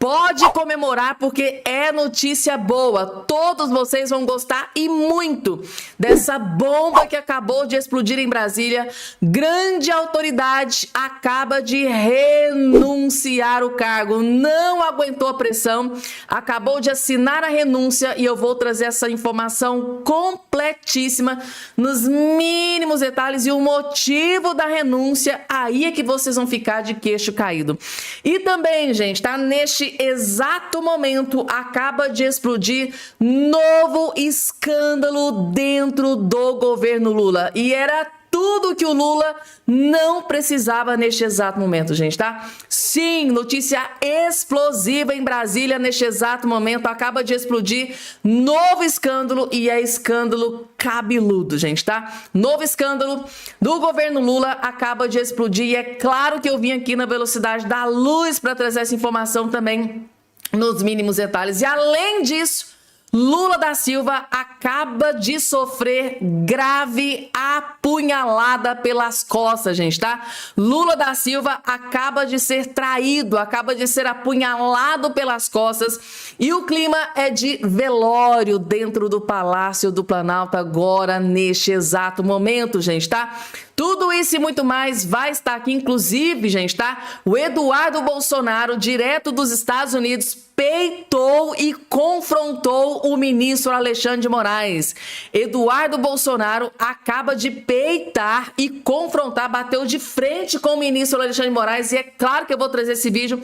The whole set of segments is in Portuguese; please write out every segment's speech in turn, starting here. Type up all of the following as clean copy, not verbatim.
Pode comemorar porque é notícia boa. Todos vocês vão gostar e muito dessa bomba que acabou de explodir em Brasília. Grande autoridade acaba de renunciar o cargo. Não aguentou a pressão, acabou de assinar a renúncia e eu vou trazer essa informação completíssima nos mínimos detalhes e o motivo da renúncia. Aí é que vocês vão ficar de queixo caído. E também, gente, tá? Neste exato momento acaba de explodir novo escândalo dentro do governo Lula. E era tudo que o Lula não precisava neste exato momento, gente, tá? Sim, notícia explosiva em Brasília neste exato momento. Acaba de explodir novo escândalo e é escândalo cabeludo, gente, tá? Novo escândalo do governo Lula acaba de explodir e é claro que eu vim aqui na velocidade da luz para trazer essa informação também nos mínimos detalhes. E além disso, Lula da Silva acaba de sofrer grave apunhalada pelas costas, gente, tá? Lula da Silva acaba de ser traído, acaba de ser apunhalado pelas costas e o clima é de velório dentro do Palácio do Planalto agora, neste exato momento, gente, tá? Tudo isso e muito mais vai estar aqui, inclusive, gente, tá? O Eduardo Bolsonaro, direto dos Estados Unidos, peitou e confrontou o ministro Alexandre de Moraes. Eduardo Bolsonaro acaba de peitar e confrontar, bateu de frente com o ministro Alexandre de Moraes e é claro que eu vou trazer esse vídeo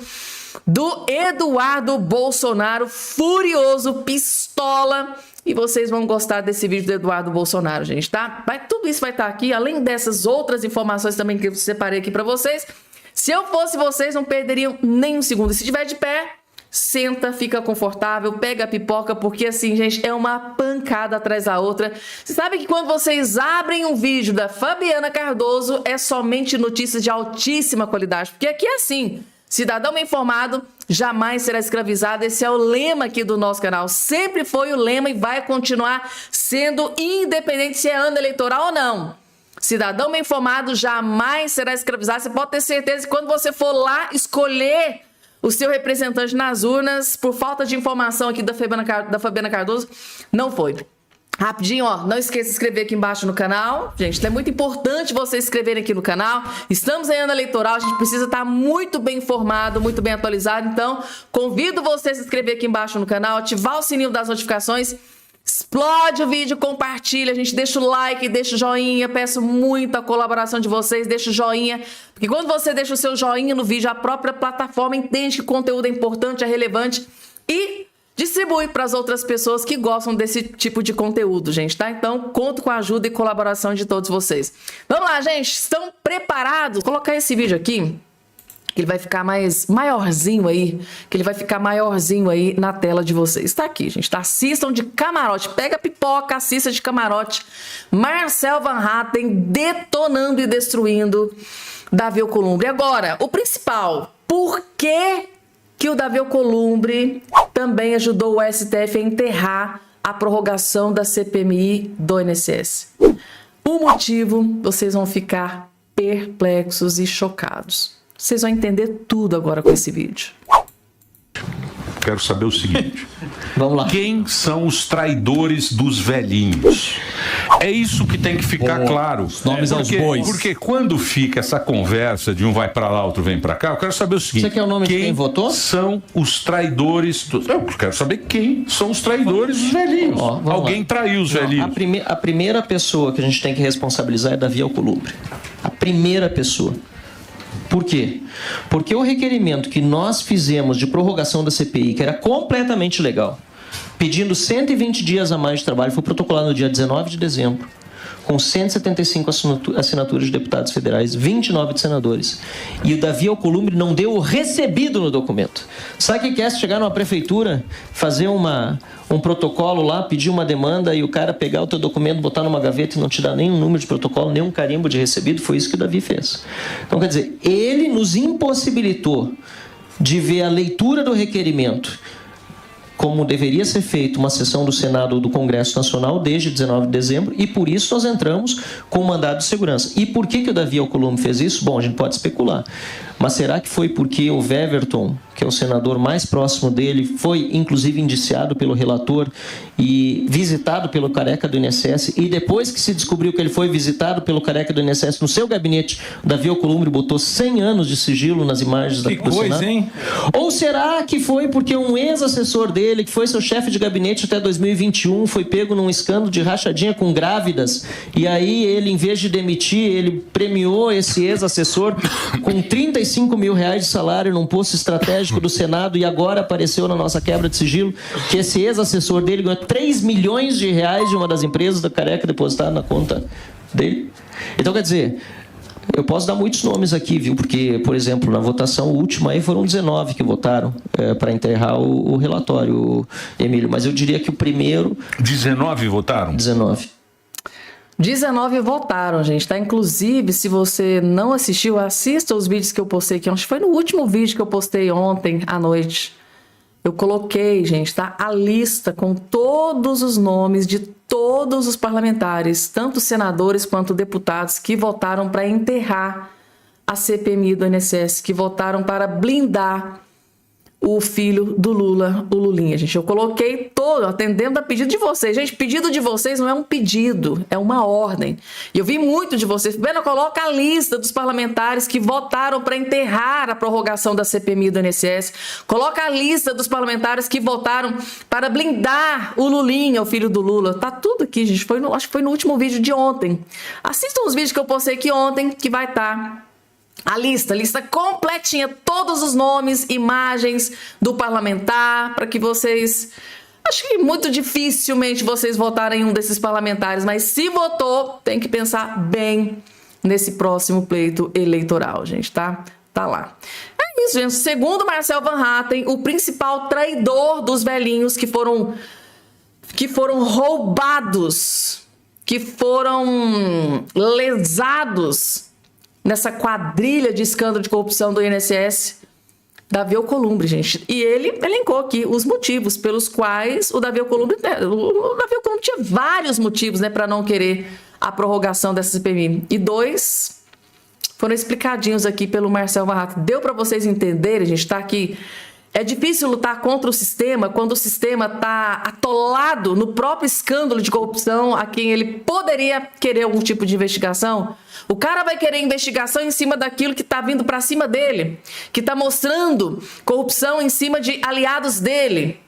do Eduardo Bolsonaro furioso, pistola. E vocês vão gostar desse vídeo do Eduardo Bolsonaro, gente, tá? Tudo isso vai estar aqui, além dessas outras informações também que eu separei aqui pra vocês. Se eu fosse vocês, não perderiam nem um segundo. E se estiver de pé, senta, fica confortável, pega a pipoca, porque assim, gente, é uma pancada atrás da outra. Você sabe que quando vocês abrem um vídeo da Fabiana Cardoso, é somente notícias de altíssima qualidade, porque aqui é assim, cidadão bem informado jamais será escravizado. Esse é o lema aqui do nosso canal. Sempre foi o lema e vai continuar sendo, independente se é ano eleitoral ou não. Cidadão bem informado jamais será escravizado. Você pode ter certeza que quando você for lá escolher o seu representante nas urnas, por falta de informação aqui da Fabiana Cardoso, não foi. Rapidinho, ó, não esqueça de se inscrever aqui embaixo no canal. Gente, é muito importante vocês se inscreverem aqui no canal. Estamos em ano eleitoral, a gente precisa estar muito bem informado, muito bem atualizado. Então, convido você a se inscrever aqui embaixo no canal, ativar o sininho das notificações, explode o vídeo, compartilha, a gente deixa o like, deixa o joinha, peço muita colaboração de vocês, deixa o joinha, porque quando você deixa o seu joinha no vídeo, a própria plataforma entende que o conteúdo é importante, é relevante e distribui para as outras pessoas que gostam desse tipo de conteúdo, gente, tá? Então, conto com a ajuda e colaboração de todos vocês. Vamos lá, gente, estão preparados? Vou colocar esse vídeo aqui, que ele vai ficar maiorzinho aí, na tela de vocês. Tá aqui, gente, tá? Assistam de camarote, pega a pipoca, assista de camarote. Marcel Van Hatten detonando e destruindo Davi Alcolumbre. Agora, o principal, por que o Davi Alcolumbre também ajudou o STF a enterrar a prorrogação da CPMI do INSS? O motivo, vocês vão ficar perplexos e chocados. Vocês vão entender tudo agora com esse vídeo. Quero saber o seguinte. Vamos lá. Quem são os traidores dos velhinhos? É isso que tem que ficar claro. Os nomes aos bois. Porque quando fica essa conversa de um vai pra lá, outro vem pra cá, eu quero saber o seguinte. Você quer o nome de quem votou? São os traidores dos... Eu quero saber quem são os traidores dos velhinhos. Alguém traiu os velhinhos. A primeira pessoa que a gente tem que responsabilizar é Davi Alcolumbre. A primeira pessoa. Por quê? Porque o requerimento que nós fizemos de prorrogação da CPI, que era completamente legal, pedindo 120 dias a mais de trabalho, foi protocolado no dia 19 de dezembro, com 175 assinaturas de deputados federais, 29 de senadores. E o Davi Alcolumbre não deu o recebido no documento. Sabe o que é chegar numa prefeitura, fazer um protocolo lá, pedir uma demanda e o cara pegar o teu documento, botar numa gaveta e não te dar nenhum número de protocolo, nenhum carimbo de recebido? Foi isso que o Davi fez. Então, quer dizer, ele nos impossibilitou de ver a leitura do requerimento como deveria ser feita uma sessão do Senado ou do Congresso Nacional desde 19 de dezembro, e por isso nós entramos com o mandado de segurança. E por que o Davi Alcolumbre fez isso? Bom, a gente pode especular. Mas será que foi porque o Weverton, que é o senador mais próximo dele, foi inclusive indiciado pelo relator e visitado pelo careca do INSS, e depois que se descobriu que ele foi visitado pelo careca do INSS no seu gabinete, o Davi Alcolumbre botou 100 anos de sigilo nas imagens do Senado? coisa, hein? Ou será que foi porque um ex-assessor dele, que foi seu chefe de gabinete até 2021, foi pego num escândalo de rachadinha com grávidas, e aí ele, em vez de demitir, ele premiou esse ex-assessor com 35 mil reais de salário num posto estratégico do Senado, e agora apareceu na nossa quebra de sigilo que esse ex-assessor dele ganhou 3 milhões de reais de uma das empresas da careca depositada na conta dele? Então, quer dizer, eu posso dar muitos nomes aqui, viu? Porque, por exemplo, na votação última aí foram 19 que votaram para enterrar o relatório, Emílio. Mas eu diria que o primeiro... 19 votaram? 19 votaram, gente, tá? Inclusive, se você não assistiu, assista os vídeos que eu postei aqui. Acho que foi no último vídeo que eu postei ontem à noite. Eu coloquei, gente, tá? A lista com todos os nomes de todos os parlamentares, tanto senadores quanto deputados, que votaram para enterrar a CPMI do INSS, que votaram para blindar o filho do Lula, o Lulinha, gente. Eu coloquei todo, atendendo a pedido de vocês. Gente, pedido de vocês não é um pedido, é uma ordem. E eu vi muito de vocês. Bena, coloca a lista dos parlamentares que votaram para enterrar a prorrogação da CPMI do INSS. Coloca a lista dos parlamentares que votaram para blindar o Lulinha, o filho do Lula. Tá tudo aqui, gente. Acho que foi no último vídeo de ontem. Assistam os vídeos que eu postei aqui ontem, que vai estar... A lista completinha, todos os nomes, imagens do parlamentar, para que vocês... Acho que muito dificilmente vocês votarem em um desses parlamentares, mas se votou, tem que pensar bem nesse próximo pleito eleitoral, gente, tá? Tá lá. É isso, gente. Segundo Marcel Van Hatten, o principal traidor dos velhinhos que foram roubados, que foram lesados nessa quadrilha de escândalo de corrupção do INSS, Davi Alcolumbre, gente. E ele elencou aqui os motivos pelos quais o Davi Alcolumbre tinha vários motivos, né, para não querer a prorrogação dessa CPMI. E 2 foram explicadinhos aqui pelo Marcel Van Hatten. Deu para vocês entenderem, gente, tá aqui. É difícil lutar contra o sistema quando o sistema está atolado no próprio escândalo de corrupção a quem ele poderia querer algum tipo de investigação. O cara vai querer investigação em cima daquilo que está vindo para cima dele, que está mostrando corrupção em cima de aliados dele.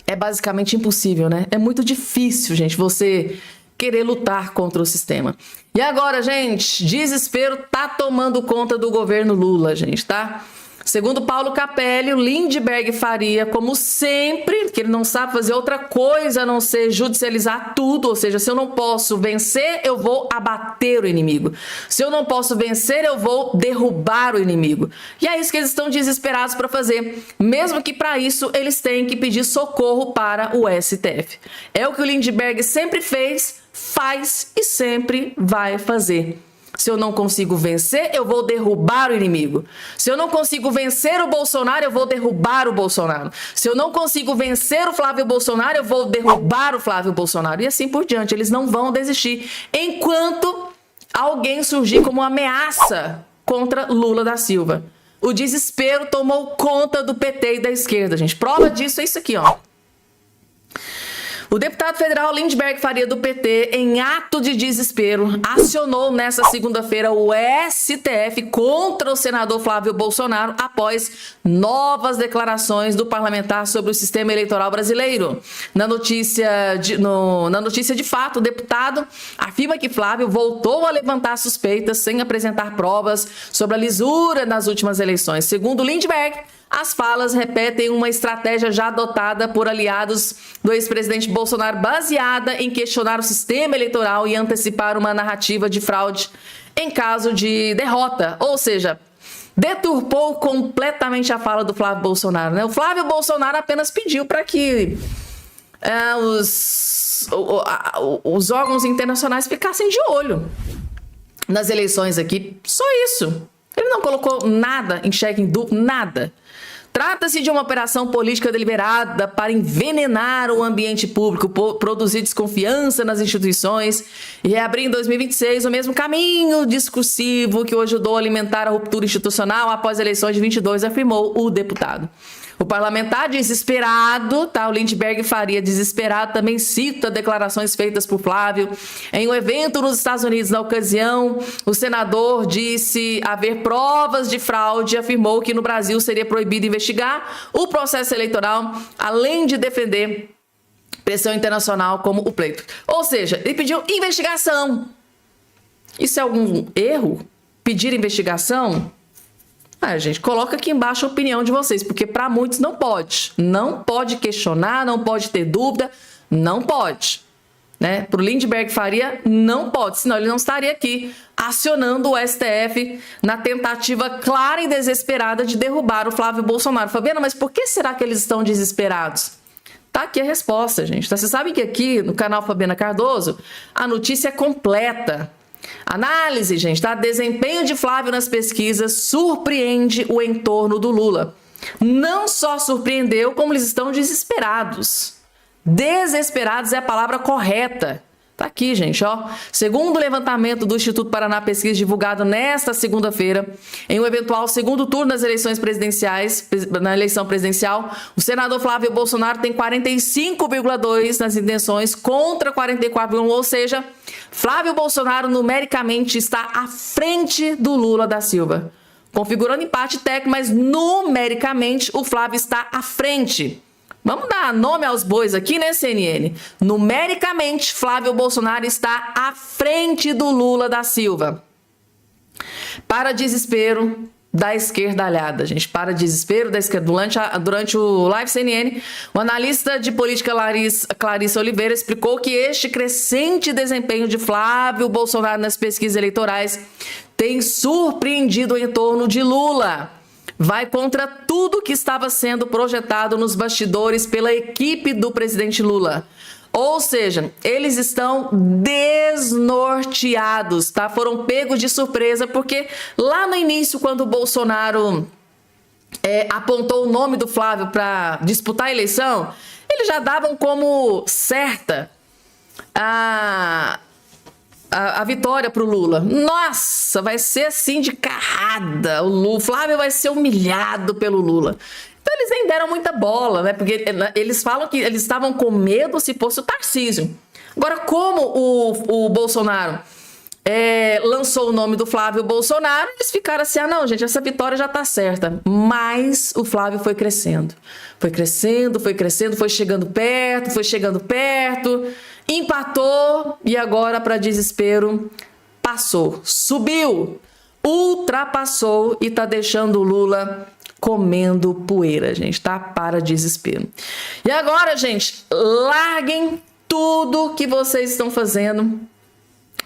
É basicamente impossível, né? É muito difícil, gente, você querer lutar contra o sistema. E agora, gente, desespero tá tomando conta do governo Lula, gente, tá? Segundo Paulo Capelli, o Lindbergh faria, como sempre, que ele não sabe fazer outra coisa a não ser judicializar tudo, ou seja, se eu não posso vencer, eu vou abater o inimigo. Se eu não posso vencer, eu vou derrubar o inimigo. E é isso que eles estão desesperados para fazer, mesmo que para isso eles tenham que pedir socorro para o STF. É o que o Lindbergh sempre fez, faz e sempre vai fazer. Se eu não consigo vencer, eu vou derrubar o inimigo. Se eu não consigo vencer o Bolsonaro, eu vou derrubar o Bolsonaro. Se eu não consigo vencer o Flávio Bolsonaro, eu vou derrubar o Flávio Bolsonaro. E assim por diante. Eles não vão desistir enquanto alguém surgir como ameaça contra Lula da Silva. O desespero tomou conta do PT e da esquerda, gente. Prova disso é isso aqui, ó. O deputado federal Lindbergh Faria, do PT, em ato de desespero, acionou nesta segunda-feira o STF contra o senador Flávio Bolsonaro após novas declarações do parlamentar sobre o sistema eleitoral brasileiro. Na notícia de fato, o deputado afirma que Flávio voltou a levantar suspeitas sem apresentar provas sobre a lisura nas últimas eleições. Segundo Lindbergh, as falas repetem uma estratégia já adotada por aliados do ex-presidente Bolsonaro, baseada em questionar o sistema eleitoral e antecipar uma narrativa de fraude em caso de derrota. Ou seja, deturpou completamente a fala do Flávio Bolsonaro, né? O Flávio Bolsonaro apenas pediu para que os órgãos internacionais ficassem de olho nas eleições aqui. Só isso. Ele não colocou nada em xeque, em dúvida, nada. Trata-se de uma operação política deliberada para envenenar o ambiente público, produzir desconfiança nas instituições e reabrir em 2026 o mesmo caminho discursivo que o ajudou a alimentar a ruptura institucional após as eleições de 22, afirmou o deputado. O parlamentar desesperado, tá? O Lindbergh Faria, desesperado, também cita declarações feitas por Flávio. Em um evento nos Estados Unidos, na ocasião, o senador disse haver provas de fraude e afirmou que no Brasil seria proibido investigar o processo eleitoral, além de defender pressão internacional como o pleito. Ou seja, ele pediu investigação. Isso é algum erro? Pedir investigação? Gente, coloca aqui embaixo a opinião de vocês, porque para muitos não pode. Não pode questionar, não pode ter dúvida, não pode. Né? Para o Lindbergh Faria, não pode, senão ele não estaria aqui acionando o STF na tentativa clara e desesperada de derrubar o Flávio Bolsonaro. Fabiana, mas por que será que eles estão desesperados? Tá aqui a resposta, gente. Você sabe que aqui no canal Fabiana Cardoso, a notícia é completa. Análise, gente, tá? Desempenho de Flávio nas pesquisas surpreende o entorno do Lula. Não só surpreendeu, como eles estão desesperados. Desesperados é a palavra correta. Tá aqui, gente, ó. Segundo o levantamento do Instituto Paraná Pesquisa divulgado nesta segunda-feira, em um eventual segundo turno das eleições presidenciais, na eleição presidencial, o senador Flávio Bolsonaro tem 45,2% nas intenções contra 44,1%, ou seja, Flávio Bolsonaro numericamente está à frente do Lula da Silva. Configurando empate técnico, mas numericamente o Flávio está à frente. Vamos dar nome aos bois aqui, né, CNN? Numericamente, Flávio Bolsonaro está à frente do Lula da Silva. Para desespero da esquerda alhada, gente. Para desespero da esquerda. Durante o Live CNN, o analista de política Clarissa Oliveira explicou que este crescente desempenho de Flávio Bolsonaro nas pesquisas eleitorais tem surpreendido o entorno de Lula. Vai contra tudo que estava sendo projetado nos bastidores pela equipe do presidente Lula. Ou seja, eles estão desnorteados, tá? Foram pegos de surpresa, porque lá no início, quando o Bolsonaro apontou o nome do Flávio para disputar a eleição, eles já davam como certa a vitória para o Lula. Nossa, vai ser assim de carrada. O Flávio vai ser humilhado pelo Lula. Então eles nem deram muita bola, né? Porque eles falam que eles estavam com medo se fosse o Tarcísio. Agora, como o Bolsonaro lançou o nome do Flávio Bolsonaro, eles ficaram assim, não, gente, essa vitória já tá certa. Mas o Flávio foi crescendo. Foi crescendo, foi chegando perto, empatou e agora, para desespero, passou, subiu, ultrapassou e tá deixando o Lula comendo poeira, gente, tá? Para desespero. E agora, gente, larguem tudo que vocês estão fazendo,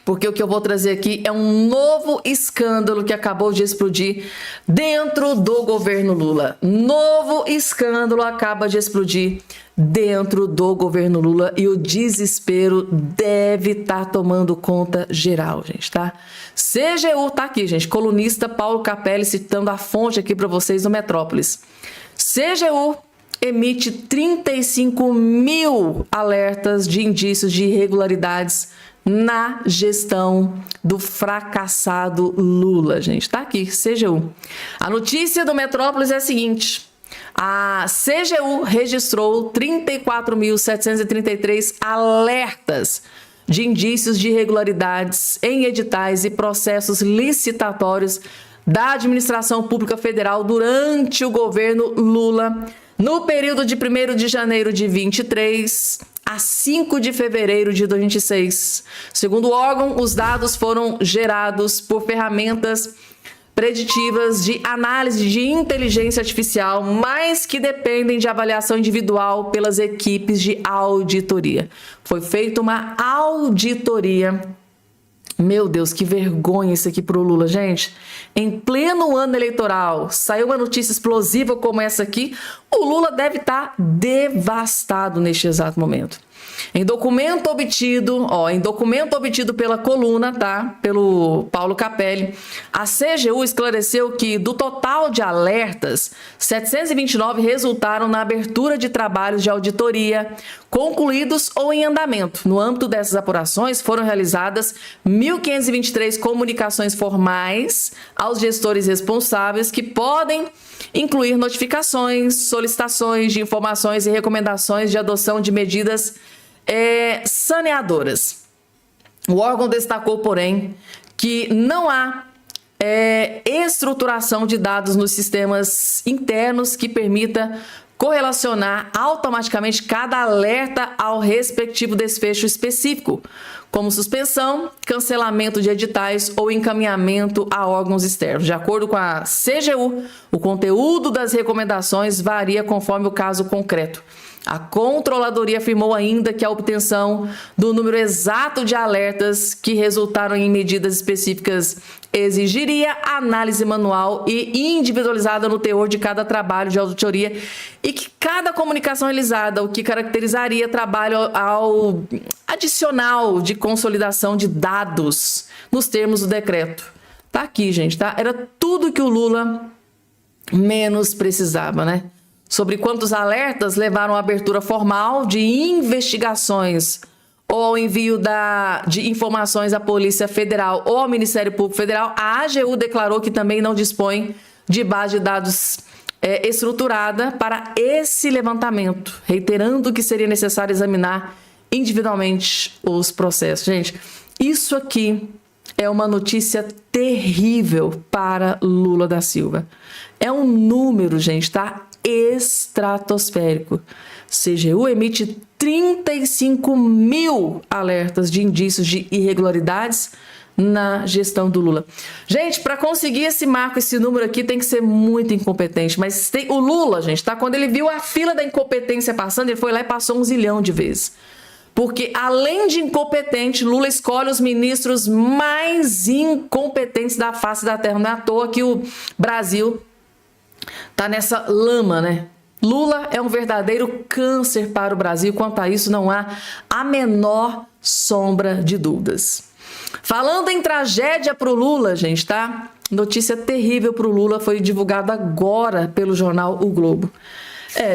porque o que eu vou trazer aqui é um novo escândalo que acabou de explodir dentro do governo Lula. Novo escândalo acaba de explodir dentro do governo Lula e o desespero deve estar tomando conta geral, gente, tá? CGU tá aqui, gente, colunista Paulo Capelli citando a fonte aqui para vocês no Metrópolis. CGU emite 35 mil alertas de indícios de irregularidades na gestão do fracassado Lula, gente. Tá aqui, CGU. A notícia do Metrópolis é a seguinte: a CGU registrou 34.733 alertas de indícios de irregularidades em editais e processos licitatórios da administração pública federal durante o governo Lula, no período de 1º de janeiro de 23 a 5 de fevereiro de 2026. Segundo o órgão, os dados foram gerados por ferramentas preditivas de análise de inteligência artificial, mas que dependem de avaliação individual pelas equipes de auditoria. Foi feita uma auditoria. Meu Deus, que vergonha isso aqui pro Lula, gente. Em pleno ano eleitoral, saiu uma notícia explosiva como essa aqui, o Lula deve estar devastado neste exato momento. Em documento obtido pela coluna, tá? Pelo Paulo Capelli, a CGU esclareceu que do total de alertas, 729 resultaram na abertura de trabalhos de auditoria concluídos ou em andamento. No âmbito dessas apurações, foram realizadas 1.523 comunicações formais aos gestores responsáveis, que podem incluir notificações, solicitações de informações e recomendações de adoção de medidas saneadoras. O órgão destacou, porém, que não há estruturação de dados nos sistemas internos que permita correlacionar automaticamente cada alerta ao respectivo desfecho específico, como suspensão, cancelamento de editais ou encaminhamento a órgãos externos. De acordo com a CGU, o conteúdo das recomendações varia conforme o caso concreto. A controladoria afirmou ainda que a obtenção do número exato de alertas que resultaram em medidas específicas exigiria análise manual e individualizada no teor de cada trabalho de auditoria e que cada comunicação realizada, o que caracterizaria trabalho ao adicional de consolidação de dados nos termos do decreto. Tá aqui, gente, tá? Era tudo que o Lula menos precisava, né? Sobre quantos alertas levaram à abertura formal de investigações ou ao envio de informações à Polícia Federal ou ao Ministério Público Federal, a AGU declarou que também não dispõe de base de dados estruturada para esse levantamento, reiterando que seria necessário examinar individualmente os processos. Gente, isso aqui é uma notícia terrível para Lula da Silva. É um número, gente, tá? Estratosférico. CGU emite 35 mil alertas de indícios de irregularidades na gestão do Lula. Gente, para conseguir esse marco, esse número aqui, tem que ser muito incompetente. Mas o Lula, gente, tá? Quando ele viu a fila da incompetência passando, ele foi lá e passou 1 zilhão de vezes. Porque, além de incompetente, Lula escolhe os ministros mais incompetentes da face da terra. Não é à toa que o Brasil tá nessa lama, né? Lula é um verdadeiro câncer para o Brasil. Quanto a isso, não há a menor sombra de dúvidas. Falando em tragédia para o Lula, gente, tá? Notícia terrível para o Lula foi divulgada agora pelo jornal O Globo.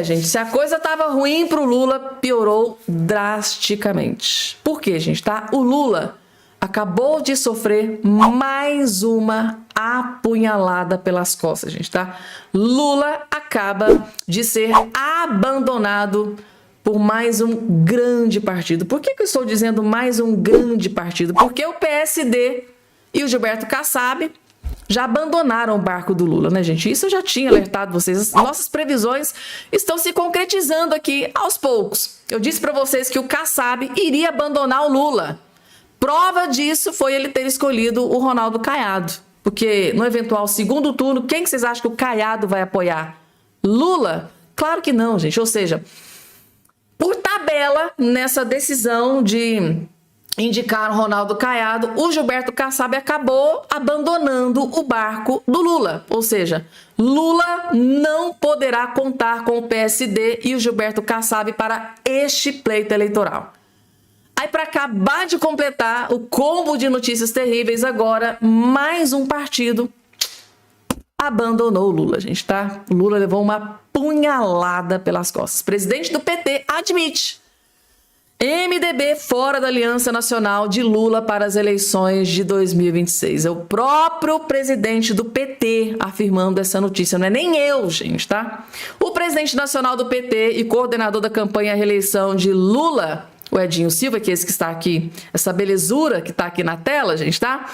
Gente, se a coisa tava ruim para o Lula, piorou drasticamente. Por quê, gente, tá? O Lula acabou de sofrer mais uma apunhalada pelas costas, gente, tá? Lula acaba de ser abandonado por mais um grande partido. Por que eu estou dizendo mais um grande partido? Porque o PSD e o Gilberto Kassab já abandonaram o barco do Lula, né, gente? Isso eu já tinha alertado vocês. As nossas previsões estão se concretizando aqui aos poucos. Eu disse para vocês que o Kassab iria abandonar o Lula. Prova disso foi ele ter escolhido o Ronaldo Caiado. Porque no eventual segundo turno, quem que vocês acham que o Caiado vai apoiar? Lula? Claro que não, gente. Ou seja, por tabela, nessa decisão de indicar o Ronaldo Caiado, o Gilberto Kassab acabou abandonando o barco do Lula. Ou seja, Lula não poderá contar com o PSD e o Gilberto Kassab para este pleito eleitoral. Aí, para acabar de completar o combo de notícias terríveis, agora mais um partido abandonou o Lula, gente, tá? O Lula levou uma punhalada pelas costas. O presidente do PT admite: MDB fora da Aliança Nacional de Lula para as eleições de 2026. É o próprio presidente do PT afirmando essa notícia, não é nem eu, gente, tá? O presidente nacional do PT e coordenador da campanha à reeleição de Lula, o Edinho Silva, que é esse que está aqui, essa belezura que está aqui na tela, gente, tá?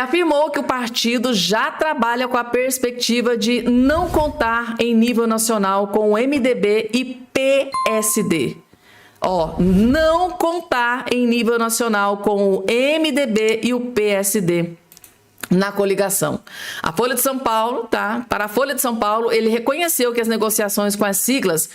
Afirmou que o partido já trabalha com a perspectiva de não contar em nível nacional com o MDB e PSD. Não contar em nível nacional com o MDB e o PSD na coligação. A Folha de São Paulo, tá? Para a Folha de São Paulo, ele reconheceu que as negociações com as siglas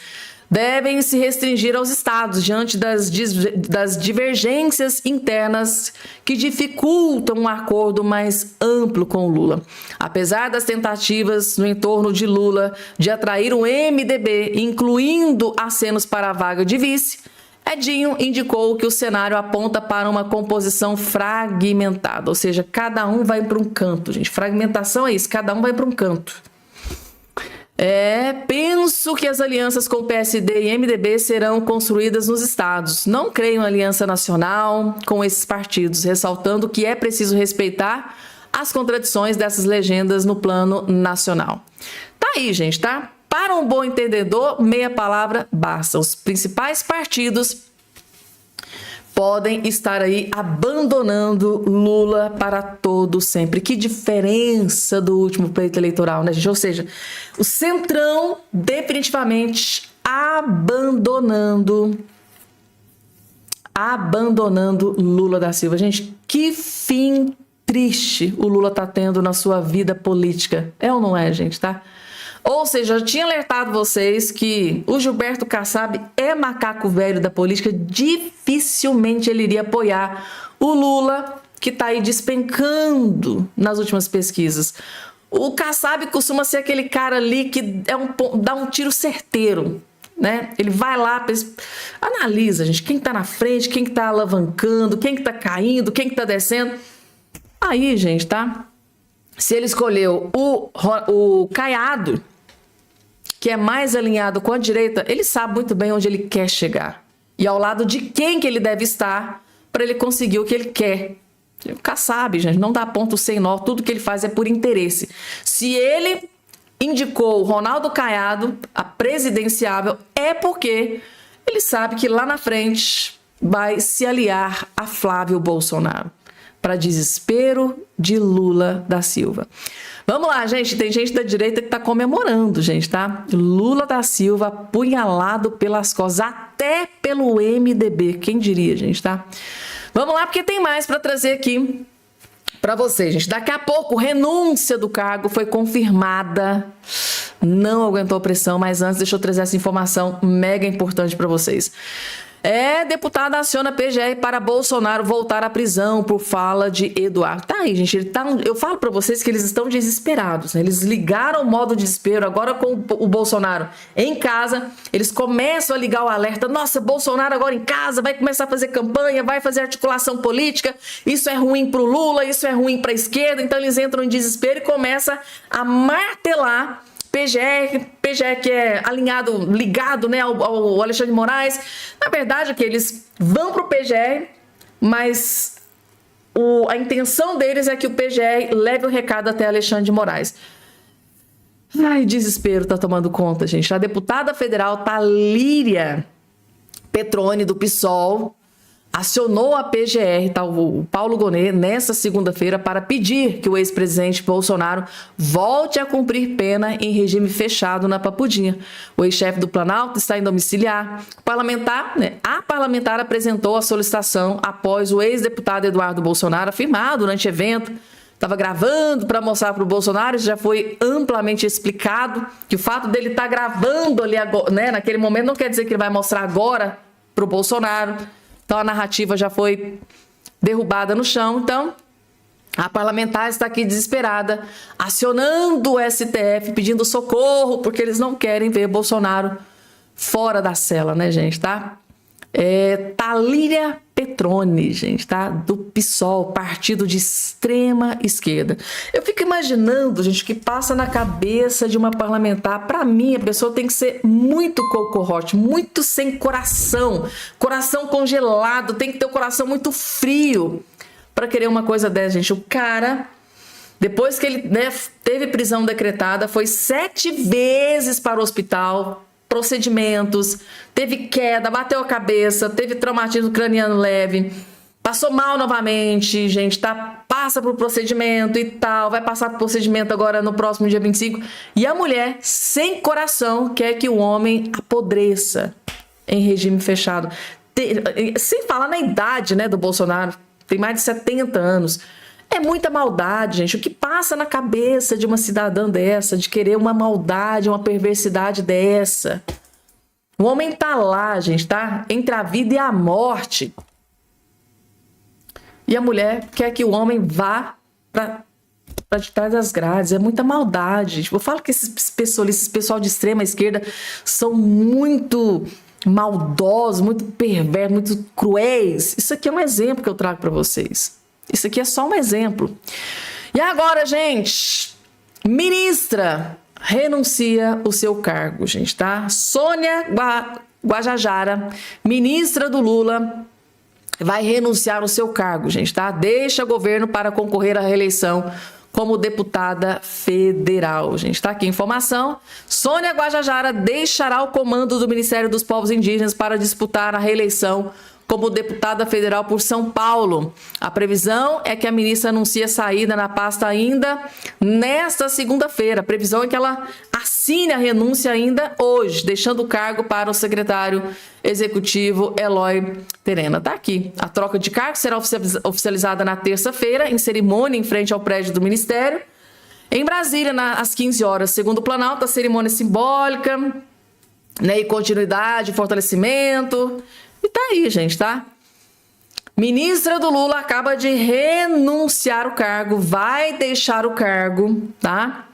devem se restringir aos estados diante das divergências internas que dificultam um acordo mais amplo com o Lula. Apesar das tentativas no entorno de Lula de atrair o MDB, incluindo acenos para a vaga de vice, Edinho indicou que o cenário aponta para uma composição fragmentada, ou seja, cada um vai para um canto, gente. Fragmentação é isso, cada um vai para um canto. Penso que as alianças com o PSD e MDB serão construídas nos estados. Não creio em aliança nacional com esses partidos, ressaltando que é preciso respeitar as contradições dessas legendas no plano nacional. Tá aí, gente, tá? Para um bom entendedor, meia palavra basta. Os principais partidos podem estar aí abandonando Lula para todo sempre. Que diferença do último pleito eleitoral, né, gente? Ou seja, o Centrão definitivamente abandonando Lula da Silva. Gente, que fim triste o Lula tá tendo na sua vida política. É ou não é, gente, tá? Ou seja, eu tinha alertado vocês que o Gilberto Kassab é macaco velho da política, dificilmente ele iria apoiar o Lula, que está aí despencando nas últimas pesquisas. O Kassab costuma ser aquele cara ali que dá um tiro certeiro, né? Ele vai lá, analisa, gente, quem está na frente, quem que tá alavancando, quem que está caindo, quem que está descendo. Aí, gente, tá? Se ele escolheu o Caiado, que é mais alinhado com a direita, ele sabe muito bem onde ele quer chegar. E ao lado de quem que ele deve estar para ele conseguir o que ele quer. O Kassab, gente, não dá ponto sem nó, tudo que ele faz é por interesse. Se ele indicou o Ronaldo Caiado, a presidenciável, é porque ele sabe que lá na frente vai se aliar a Flávio Bolsonaro, para desespero de Lula da Silva. Vamos lá, gente. Tem gente da direita que está comemorando, gente, tá? Lula da Silva apunhalado pelas costas, até pelo MDB. Quem diria, gente, tá? Vamos lá, porque tem mais para trazer aqui para vocês, gente. Daqui a pouco, renúncia do cargo foi confirmada. Não aguentou a pressão, mas antes deixa eu trazer essa informação mega importante para vocês. Deputada aciona PGR para Bolsonaro voltar à prisão por fala de Eduardo. Tá aí, gente. Eu falo para vocês que eles estão desesperados, né? Eles ligaram o modo desespero. Agora com o Bolsonaro em casa, eles começam a ligar o alerta. Nossa, Bolsonaro agora em casa, vai começar a fazer campanha, vai fazer articulação política. Isso é ruim para o Lula, isso é ruim para a esquerda. Então eles entram em desespero e começam a martelar PGR que é alinhado, ligado, né, ao Alexandre de Moraes. Na verdade é que eles vão para o PGR, mas a intenção deles é que o PGR leve o recado até Alexandre de Moraes. Ai, desespero tá tomando conta, gente. A deputada federal Thalíria Petroni, do PSOL, acionou a PGR, tá, o Paulo Gonet, nesta segunda-feira para pedir que o ex-presidente Bolsonaro volte a cumprir pena em regime fechado na Papudinha. O ex-chefe do Planalto está em domiciliar. A parlamentar apresentou a solicitação após o ex-deputado Eduardo Bolsonaro afirmar durante evento, estava gravando para mostrar para o Bolsonaro, isso já foi amplamente explicado, que o fato dele estar gravando ali agora, né, naquele momento não quer dizer que ele vai mostrar agora para o Bolsonaro. Então a narrativa já foi derrubada no chão. Então a parlamentar está aqui desesperada, acionando o STF, pedindo socorro, porque eles não querem ver Bolsonaro fora da cela, né, gente, tá? Thalíria Petroni, gente, tá? Do PSOL, partido de extrema esquerda. Eu fico imaginando, gente, o que passa na cabeça de uma parlamentar. Para mim, a pessoa tem que ser muito cocorrote, muito sem coração, coração congelado, tem que ter o coração muito frio para querer uma coisa dessa, gente. O cara, depois que ele, né, teve prisão decretada, foi 7 vezes para o hospital, procedimentos, teve queda, bateu a cabeça, teve traumatismo craniano leve, passou mal novamente, gente, tá? Passa pro procedimento e tal, vai passar pro procedimento agora no próximo dia 25. E a mulher, sem coração, quer que o homem apodreça em regime fechado. Sem falar na idade, né, do Bolsonaro, tem mais de 70 anos. É muita maldade, gente. O que passa na cabeça de uma cidadã dessa, de querer uma maldade, uma perversidade dessa? O homem tá lá, gente, tá? Entre a vida e a morte. E a mulher quer que o homem vá para de trás das grades. É muita maldade. Eu falo que esses pessoal de extrema esquerda são muito maldosos, muito perversos, muito cruéis. Isso aqui é um exemplo que eu trago para vocês. Isso aqui é só um exemplo. E agora, gente, ministra renuncia o seu cargo, gente, tá? Sônia Guajajara, ministra do Lula, vai renunciar o seu cargo, gente, tá? Deixa o governo para concorrer à reeleição como deputada federal, gente, tá aqui a informação. Sônia Guajajara deixará o comando do Ministério dos Povos Indígenas para disputar a reeleição como deputada federal por São Paulo. A previsão é que a ministra anuncie a saída na pasta ainda nesta segunda-feira. A previsão é que ela assine a renúncia ainda hoje, deixando o cargo para o secretário executivo Eloy Terena. Tá aqui. A troca de cargo será oficializada na terça-feira, em cerimônia em frente ao prédio do Ministério. Em Brasília, às 15 horas, segundo o Planalto, a cerimônia simbólica, né, e continuidade, fortalecimento. E tá aí, gente, tá? Ministra do Lula acaba de renunciar o cargo, vai deixar o cargo, tá?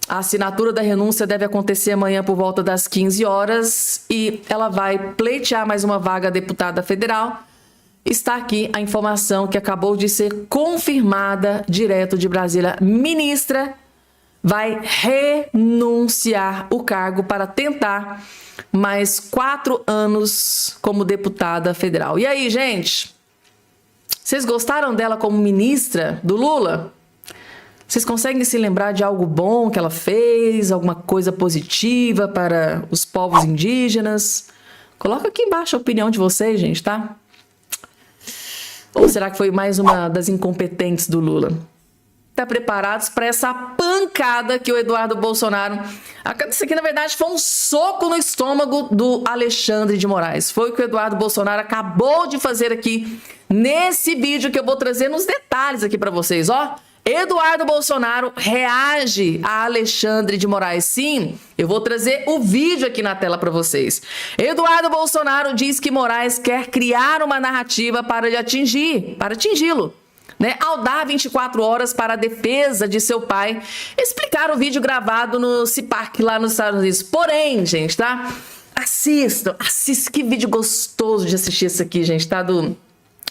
A assinatura da renúncia deve acontecer amanhã por volta das 15 horas e ela vai pleitear mais uma vaga a deputada federal. Está aqui a informação que acabou de ser confirmada direto de Brasília. Ministra vai renunciar o cargo para tentar mais 4 anos como deputada federal. E aí, gente? Vocês gostaram dela como ministra do Lula? Vocês conseguem se lembrar de algo bom que ela fez? Alguma coisa positiva para os povos indígenas? Coloca aqui embaixo a opinião de vocês, gente, tá? Ou será que foi mais uma das incompetentes do Lula? Tá preparados para essa pancada que o Eduardo Bolsonaro... Isso aqui, na verdade, foi um soco no estômago do Alexandre de Moraes. Foi o que o Eduardo Bolsonaro acabou de fazer aqui nesse vídeo que eu vou trazer nos detalhes aqui para vocês, ó. Eduardo Bolsonaro reage a Alexandre de Moraes. Sim, eu vou trazer o vídeo aqui na tela para vocês. Eduardo Bolsonaro diz que Moraes quer criar uma narrativa para atingi-lo. Né, ao dar 24 horas para a defesa de seu pai, explicar o vídeo gravado no CIPAC lá nos Estados Unidos. Porém, gente, tá? Assista, que vídeo gostoso de assistir esse aqui, gente, tá? Do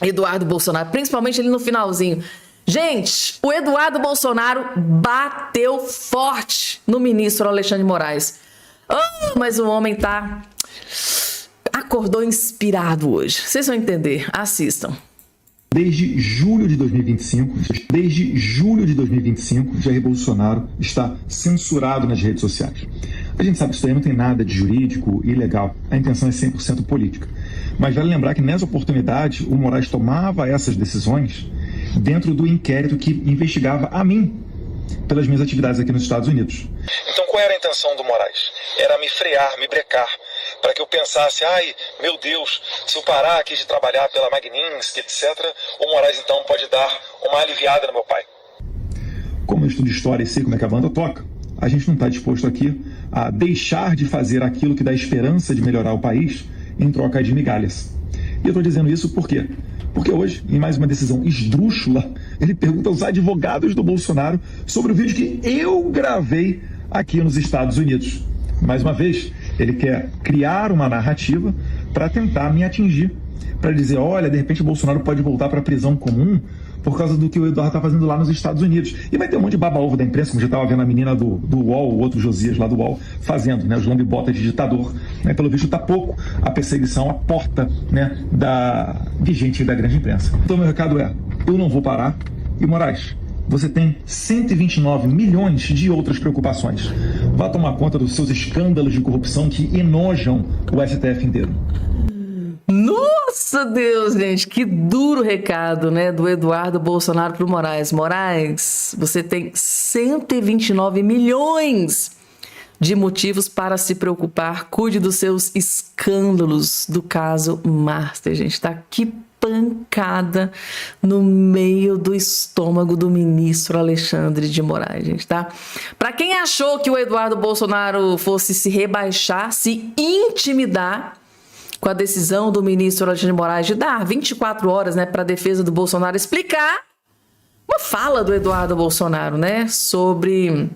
Eduardo Bolsonaro, principalmente ali no finalzinho. Gente, o Eduardo Bolsonaro bateu forte no ministro Alexandre de Moraes. Oh, mas o homem acordou inspirado hoje. Vocês vão entender, assistam. Desde julho de 2025, Jair Bolsonaro está censurado nas redes sociais. A gente sabe que isso aí não tem nada de jurídico e legal. A intenção é 100% política. Mas vale lembrar que nessa oportunidade o Moraes tomava essas decisões dentro do inquérito que investigava a mim pelas minhas atividades aqui nos Estados Unidos. Então qual era a intenção do Moraes? Era me frear, me brecar, para que eu pensasse, ai, meu Deus, se eu parar aqui de trabalhar pela Magnitsky, etc., o Moraes então pode dar uma aliviada no meu pai. Como eu estudo história e sei como é que a banda toca, a gente não está disposto aqui a deixar de fazer aquilo que dá esperança de melhorar o país em troca de migalhas. E eu estou dizendo isso por quê? Porque hoje, em mais uma decisão esdrúxula, ele pergunta aos advogados do Bolsonaro sobre o vídeo que eu gravei aqui nos Estados Unidos. Mais uma vez, ele quer criar uma narrativa para tentar me atingir, para dizer, olha, de repente o Bolsonaro pode voltar para a prisão comum por causa do que o Eduardo está fazendo lá nos Estados Unidos. E vai ter um monte de baba-ovo da imprensa, como já estava vendo a menina do UOL, o outro Josias lá do UOL, fazendo, né, os lambe-botas de ditador. Né, pelo visto está pouco a perseguição à porta, né, da vigente e da grande imprensa. Então meu recado é, eu não vou parar. E Moraes, você tem 129 milhões de outras preocupações. Vá tomar conta dos seus escândalos de corrupção que enojam o STF inteiro. Nossa Deus, gente, que duro recado, né, do Eduardo Bolsonaro pro Moraes. Moraes, você tem 129 milhões de motivos para se preocupar. Cuide dos seus escândalos do caso Master, gente, tá? Que pancada no meio do estômago do ministro Alexandre de Moraes, gente, tá? Para quem achou que o Eduardo Bolsonaro fosse se rebaixar, se intimidar com a decisão do ministro Alexandre de Moraes de dar 24 horas, né, para a defesa do Bolsonaro explicar uma fala do Eduardo Bolsonaro, né, sobre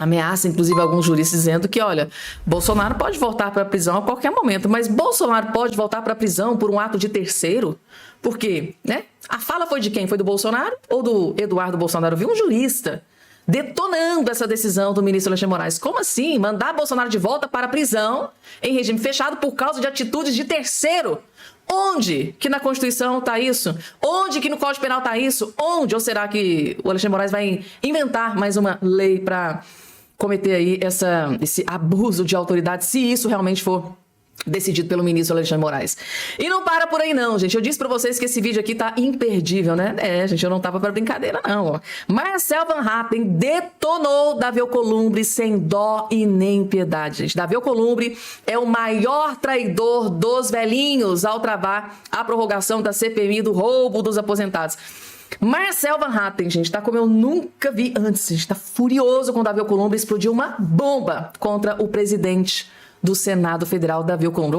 ameaça, inclusive, alguns juristas dizendo que, olha, Bolsonaro pode voltar para a prisão a qualquer momento, mas Bolsonaro pode voltar para a prisão por um ato de terceiro? Por quê? Né? A fala foi de quem? Foi do Bolsonaro ou do Eduardo Bolsonaro? Viu um jurista detonando essa decisão do ministro Alexandre de Moraes. Como assim? Mandar Bolsonaro de volta para a prisão em regime fechado por causa de atitudes de terceiro? Onde que na Constituição está isso? Onde que no Código Penal está isso? Onde? Ou será que o Alexandre de Moraes vai inventar mais uma lei para cometer aí esse abuso de autoridade, se isso realmente for decidido pelo ministro Alexandre de Moraes? E não para por aí não, gente. Eu disse pra vocês que esse vídeo aqui tá imperdível, né? Gente, eu não tava pra brincadeira não, ó. Marcel Van Hatten detonou Davi Alcolumbre sem dó e nem piedade, gente. Davi Alcolumbre é o maior traidor dos velhinhos ao travar a prorrogação da CPMI do roubo dos aposentados. Marcel Van Hatten, gente, tá como eu nunca vi antes. A gente tá furioso com Davi Alcolumbre. Explodiu uma bomba contra o presidente do Senado Federal, Davi Alcolumbre.